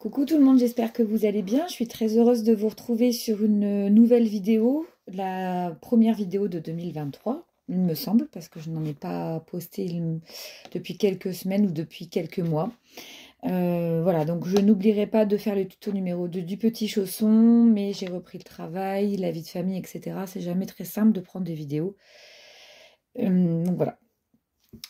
Coucou tout le monde, j'espère que vous allez bien. Je suis très heureuse de vous retrouver sur une nouvelle vidéo, la première vidéo de 2023, il me semble, parce que je n'en ai pas posté depuis quelques semaines ou depuis quelques mois. Voilà, donc je n'oublierai pas de faire le tuto numéro 2 du petit chausson, mais j'ai repris le travail, la vie de famille, etc. C'est jamais très simple de prendre des vidéos. Donc voilà.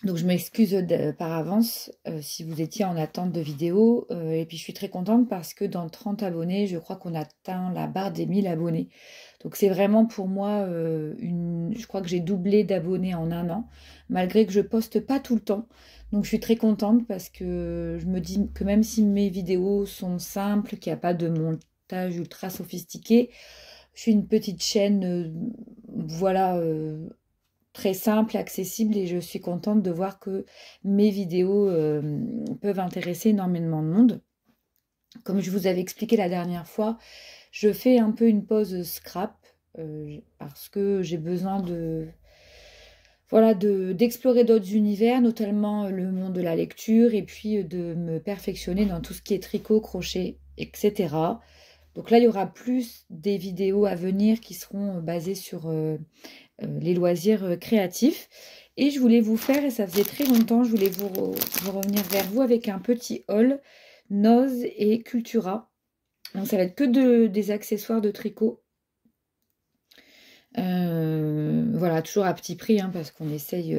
Donc je m'excuse par avance si vous étiez en attente de vidéos. Et puis je suis très contente parce que dans 30 abonnés, je crois qu'on atteint la barre des 1000 abonnés. Donc c'est vraiment pour moi, je crois que j'ai doublé d'abonnés en un an, malgré que je poste pas tout le temps. Donc je suis très contente parce que je me dis que même si mes vidéos sont simples, qu'il n'y a pas de montage ultra sophistiqué, je suis une petite chaîne, voilà, très simple, accessible, et je suis contente de voir que mes vidéos peuvent intéresser énormément de monde. Comme je vous avais expliqué la dernière fois, je fais un peu une pause scrap parce que j'ai besoin voilà, d'explorer d'autres univers, notamment le monde de la lecture, et puis de me perfectionner dans tout ce qui est tricot, crochet, etc. Donc là, il y aura plus des vidéos à venir qui seront basées sur les loisirs créatifs. Et je voulais vous faire, et ça faisait très longtemps, je voulais vous revenir vers vous avec un petit haul Noz et Cultura. Donc ça va être que des accessoires de tricot. Voilà, toujours à petit prix, hein, parce qu'on essaye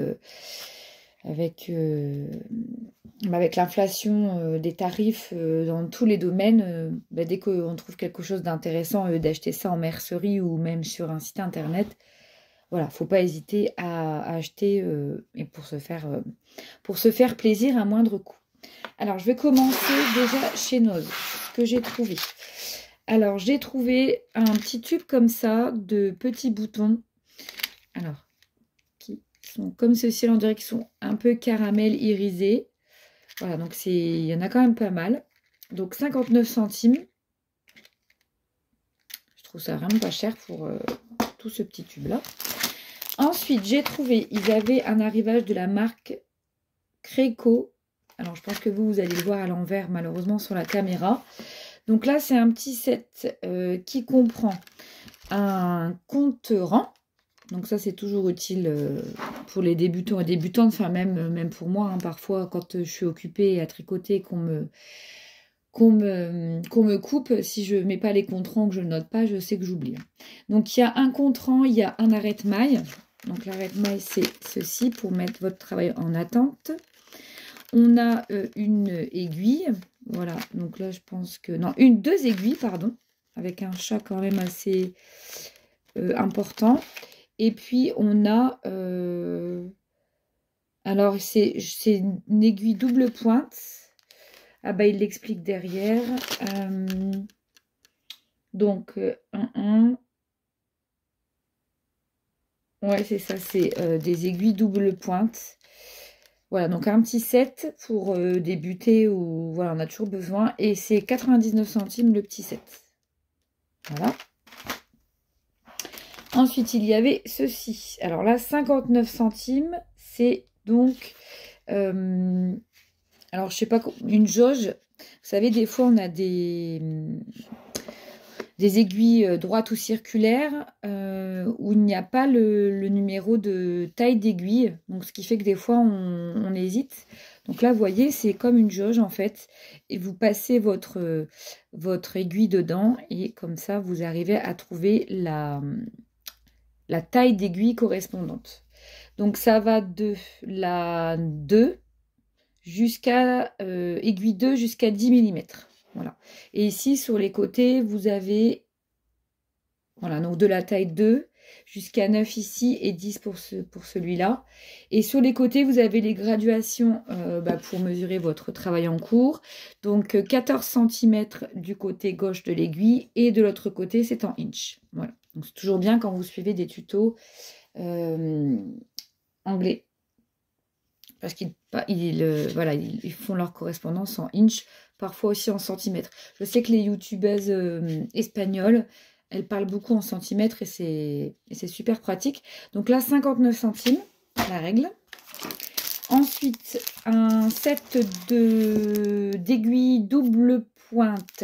avec l'inflation des tarifs dans tous les domaines, dès qu'on trouve quelque chose d'intéressant, d'acheter ça en mercerie ou même sur un site internet. Voilà, faut pas hésiter à acheter et pour se faire plaisir à moindre coût. Alors, je vais commencer déjà chez Noz, ce que j'ai trouvé. Alors, j'ai trouvé un petit tube comme ça, de petits boutons. Alors, qui sont comme ceci, on dirait qu'ils sont un peu caramel irisés. Voilà, donc il y en a quand même pas mal. Donc, 59 centimes. Je trouve ça vraiment pas cher pour tout ce petit tube-là. Ensuite, j'ai trouvé, ils avaient un arrivage de la marque Créco. Alors, je pense que vous allez le voir à l'envers, malheureusement, sur la caméra. Donc là, c'est un petit set qui comprend un compte-rang. Donc ça, c'est toujours utile pour les débutants et débutantes, enfin même pour moi, hein, parfois, quand je suis occupée à tricoter, qu'on me coupe, si je ne mets pas les compte-rangs, que je ne note pas, je sais que j'oublie. Donc, il y a un compte-rang, il y a un arrête-maille. Donc, l'arrête-maille, c'est ceci pour mettre votre travail en attente. On a une aiguille. Voilà, donc là, je pense que... Non, deux aiguilles, pardon, avec un chat quand même assez important. Et puis, on a... alors, c'est une aiguille double pointe. Ah bah, il l'explique derrière. Donc, ouais, c'est ça, c'est des aiguilles double pointe. Voilà, donc un petit set pour débuter, ou voilà, on a toujours besoin. Et c'est 99 centimes le petit set. Voilà. Ensuite, il y avait ceci. Alors là, 59 centimes, c'est donc... alors, je sais pas, une jauge. Vous savez, des fois, on a des aiguilles droites ou circulaires où il n'y a pas le numéro de taille d'aiguille. Donc, ce qui fait que des fois, on hésite. Donc là, vous voyez, c'est comme une jauge, en fait. Et vous passez votre aiguille dedans. Et comme ça, vous arrivez à trouver la taille d'aiguille correspondante. Donc, ça va de la 2 jusqu'à aiguille 2 jusqu'à 10 mm. Voilà. Et ici, sur les côtés, vous avez, voilà, donc de la taille 2 jusqu'à 9 ici et 10 pour celui-là. Et sur les côtés, vous avez les graduations pour mesurer votre travail en cours. Donc, 14 cm du côté gauche de l'aiguille et de l'autre côté, c'est en inch. Voilà. Donc, c'est toujours bien quand vous suivez des tutos anglais. Parce qu'ils voilà, ils font leur correspondance en inch, parfois aussi en centimètres. Je sais que les youtubeuses espagnoles, elles parlent beaucoup en centimètres, et c'est super pratique. Donc là, 59 centimes, la règle. Ensuite, un set d'aiguilles double pointe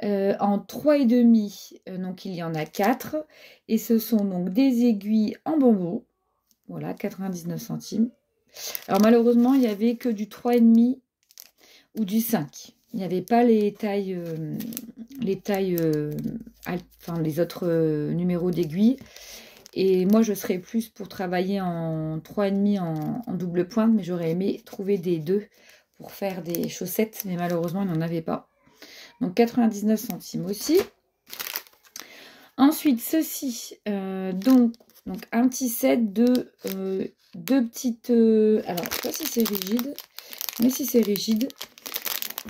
en 3,5. Donc, il y en a 4. Et ce sont donc des aiguilles en bambou. Voilà, 99 centimes. Alors, malheureusement, il n'y avait que du 3,5 ou du 5. Il n'y avait pas les tailles, enfin, les autres numéros d'aiguilles. Et moi, je serais plus pour travailler en 3,5 en double pointe, mais j'aurais aimé trouver des 2 pour faire des chaussettes, mais malheureusement, il n'en avait pas. Donc, 99 centimes aussi. Ensuite, ceci, donc un petit set de 2 petites... alors, je ne sais pas si c'est rigide, mais si c'est rigide.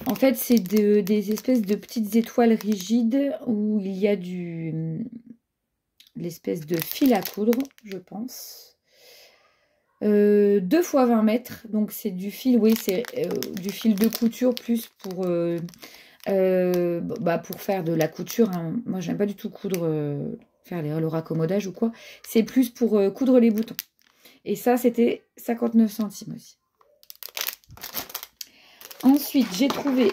En fait, c'est des espèces de petites étoiles rigides où il y a l'espèce de fil à coudre, je pense. 2 fois 20 mètres, donc c'est du fil, oui, c'est du fil de couture plus pour faire de la couture. Hein. Moi, j'aime pas du tout coudre, faire le raccommodage ou quoi. C'est plus pour coudre les boutons. Et ça, c'était 59 centimes aussi. Ensuite, j'ai trouvé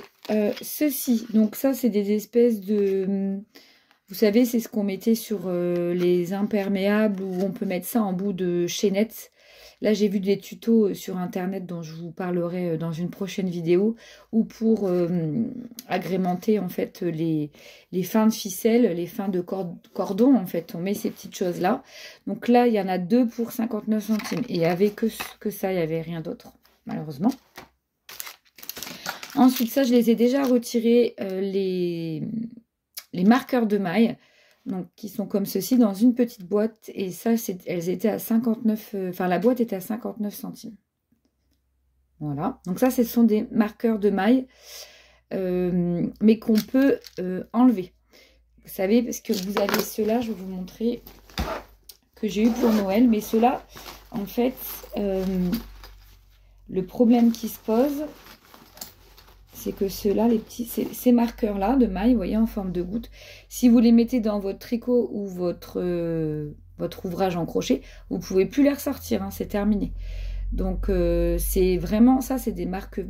ceci. Donc ça, c'est des espèces de... Vous savez, c'est ce qu'on mettait sur les imperméables où on peut mettre ça en bout de chaînette. Là, j'ai vu des tutos sur Internet dont je vous parlerai dans une prochaine vidéo. Ou pour agrémenter en fait les fins de ficelle, les fins de cordon. En fait, on met ces petites choses-là. Donc là, il y en a 2 pour 59 centimes. Et il n'y avait que ça, il n'y avait rien d'autre, malheureusement. Ensuite, ça, je les ai déjà retirés, les marqueurs de maille, donc qui sont comme ceci dans une petite boîte. Et ça, elles étaient à 59, enfin la boîte était à 59 centimes. Voilà, donc ça, ce sont des marqueurs de maille, mais qu'on peut enlever. Vous savez, parce que vous avez ceux-là, je vais vous montrer, que j'ai eu pour Noël. Mais ceux-là, en fait, le problème qui se pose... c'est que ceux-là, ces marqueurs-là de maille, vous voyez, en forme de goutte, si vous les mettez dans votre tricot ou votre ouvrage en crochet, vous ne pouvez plus les ressortir, hein, c'est terminé. Donc, c'est vraiment, ça, c'est des marques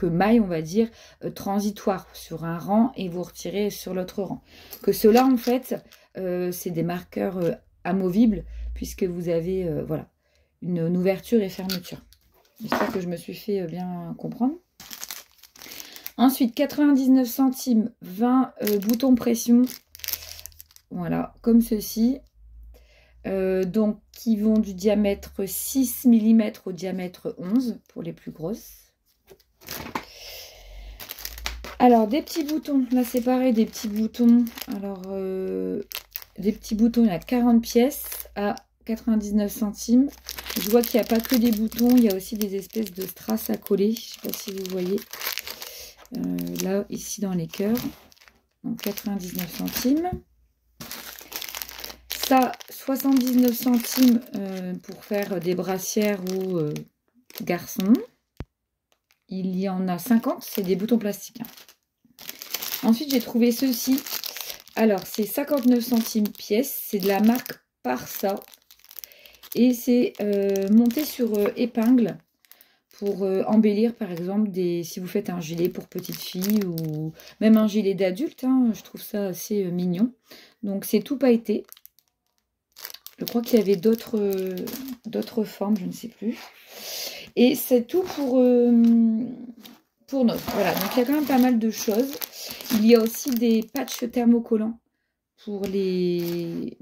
maille, on va dire, transitoires sur un rang et vous retirez sur l'autre rang. Que ceux-là, en fait, c'est des marqueurs amovibles puisque vous avez, voilà, une ouverture et fermeture. J'espère que je me suis fait bien comprendre. Ensuite, 99 centimes, 20 boutons pression. Voilà, comme ceci. Donc, qui vont du diamètre 6 mm au diamètre 11 pour les plus grosses. Alors, des petits boutons. Là, c'est pareil, des petits boutons. Alors, des petits boutons, il y a 40 pièces à 99 centimes. Je vois qu'il n'y a pas que des boutons, il y a aussi des espèces de strass à coller. Je ne sais pas si vous voyez. Là, ici dans les cœurs, donc 99 centimes. Ça, 79 centimes pour faire des brassières ou garçons. Il y en a 50, c'est des boutons plastiques. Hein. Ensuite, j'ai trouvé ceci. Alors, c'est 59 centimes pièce. C'est de la marque Parsa. Et c'est monté sur épingle. Pour embellir, par exemple, si vous faites un gilet pour petite fille ou même un gilet d'adulte, hein, je trouve ça assez mignon. Donc, c'est tout pailleté. Je crois qu'il y avait d'autres formes, je ne sais plus. Et c'est tout pour Noël. Voilà, donc il y a quand même pas mal de choses. Il y a aussi des patchs thermocollants pour les...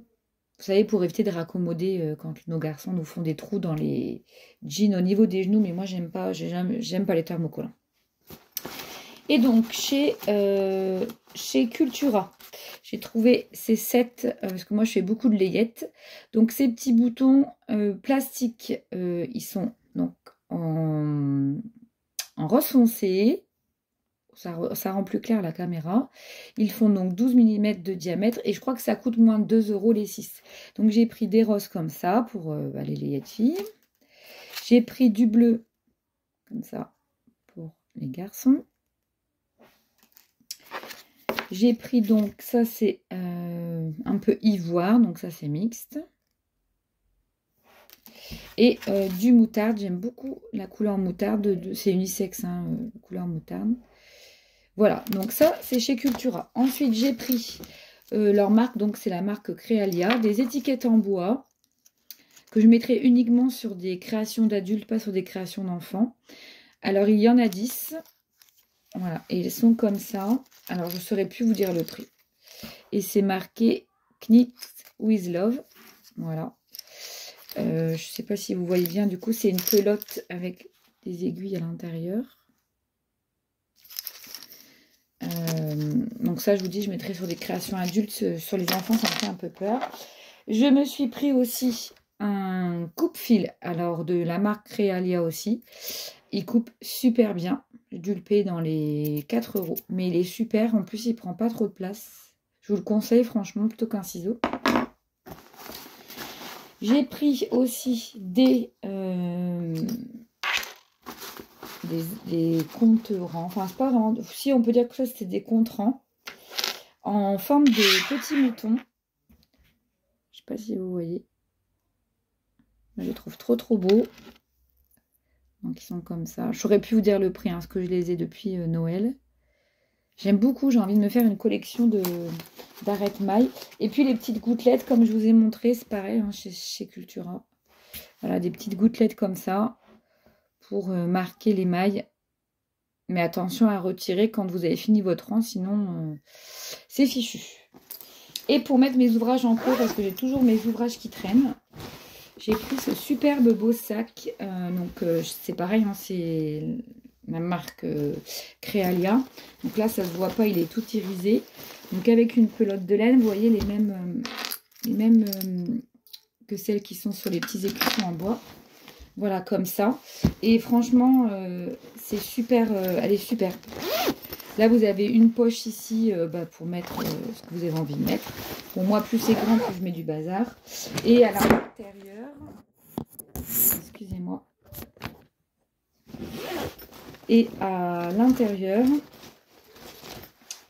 Vous savez, pour éviter de raccommoder quand nos garçons nous font des trous dans les jeans au niveau des genoux. Mais moi, j'aime pas les thermocollants. Et donc, chez Cultura, j'ai trouvé ces sets, parce que moi, je fais beaucoup de layettes. Donc, ces petits boutons plastiques, ils sont donc en rose foncé. Ça rend plus clair la caméra. Ils font donc 12 mm de diamètre et je crois que ça coûte moins de 2 € les 6. Donc j'ai pris des roses comme ça pour les layettes filles. J'ai pris du bleu comme ça pour les garçons. J'ai pris donc, ça c'est un peu ivoire, donc ça c'est mixte. Et du moutarde, j'aime beaucoup la couleur moutarde, c'est unisexe, hein, couleur moutarde. Voilà, donc ça, c'est chez Cultura. Ensuite, j'ai pris leur marque, donc c'est la marque Créalia, des étiquettes en bois, que je mettrai uniquement sur des créations d'adultes, pas sur des créations d'enfants. Alors, il y en a 10. Voilà, et ils sont comme ça. Alors, je ne saurais plus vous dire le prix. Et c'est marqué Knit with Love. Voilà. Je ne sais pas si vous voyez bien. Du coup, c'est une pelote avec des aiguilles à l'intérieur. Donc ça, je vous dis, je mettrai sur des créations adultes. Sur les enfants, ça me fait un peu peur. Je me suis pris aussi un coupe-fil. Alors, de la marque Créalia aussi. Il coupe super bien. J'ai dû le payer dans les 4 €. Mais il est super. En plus, il prend pas trop de place. Je vous le conseille, franchement, plutôt qu'un ciseau. J'ai pris aussi des compte-rangs. Enfin, c'est pas vraiment... Si, on peut dire que ça, c'était des compte-rangs. En forme de petits moutons. Je sais pas si vous voyez. Je les trouve trop beaux. Donc, ils sont comme ça. J'aurais pu vous dire le prix, hein, parce que je les ai depuis Noël. J'aime beaucoup. J'ai envie de me faire une collection d'arêtes mailles. Et puis, les petites gouttelettes, comme je vous ai montré, c'est pareil, hein, chez Cultura. Voilà, des petites gouttelettes comme ça pour marquer les mailles. Mais attention à retirer quand vous avez fini votre rang, sinon c'est fichu. Et pour mettre mes ouvrages en cours, parce que j'ai toujours mes ouvrages qui traînent, j'ai pris ce superbe beau sac. Donc c'est pareil, hein, c'est la marque Créalia. Donc là, ça se voit pas, il est tout irisé. Donc avec une pelote de laine, vous voyez les mêmes que celles qui sont sur les petits écussons en bois. Voilà, comme ça. Et franchement, c'est super, elle est super. Là, vous avez une poche ici pour mettre ce que vous avez envie de mettre. Pour moi, plus c'est grand, plus je mets du bazar. Et à l'intérieur, excusez-moi. Et à l'intérieur,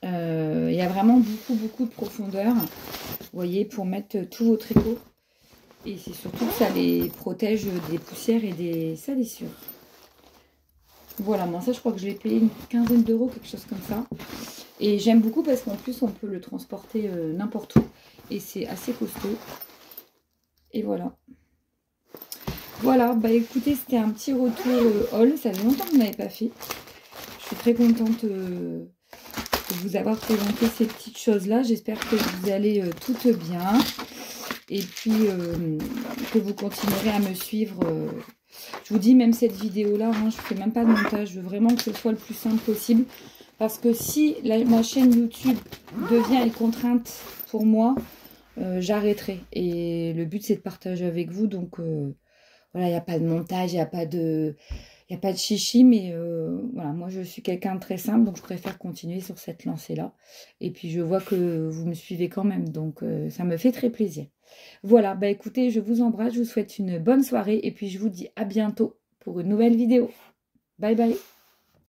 il y a vraiment beaucoup de profondeur. Vous voyez, pour mettre tout votre écho. Et c'est surtout que ça les protège des poussières et des salissures. Voilà, moi ça je crois que je l'ai payé une quinzaine d'euros, quelque chose comme ça. Et j'aime beaucoup parce qu'en plus on peut le transporter n'importe où. Et c'est assez costaud. Et voilà. Voilà, bah écoutez, c'était un petit retour haul. Ça fait longtemps que je n'avais pas fait. Je suis très contente de vous avoir présenté ces petites choses-là. J'espère que vous allez toutes bien. Et puis que vous continuerez à me suivre. Je vous dis, même cette vidéo-là, hein, je ne fais même pas de montage. Je veux vraiment que ce soit le plus simple possible. Parce que si ma chaîne YouTube devient une contrainte pour moi, j'arrêterai. Et le but, c'est de partager avec vous. Donc, voilà, il n'y a pas de montage, il n'y a pas de chichi. Mais voilà, moi, je suis quelqu'un de très simple. Donc, je préfère continuer sur cette lancée-là. Et puis, je vois que vous me suivez quand même. Donc, ça me fait très plaisir. Voilà, bah écoutez, je vous embrasse, je vous souhaite une bonne soirée et puis je vous dis à bientôt pour une nouvelle vidéo. Bye bye.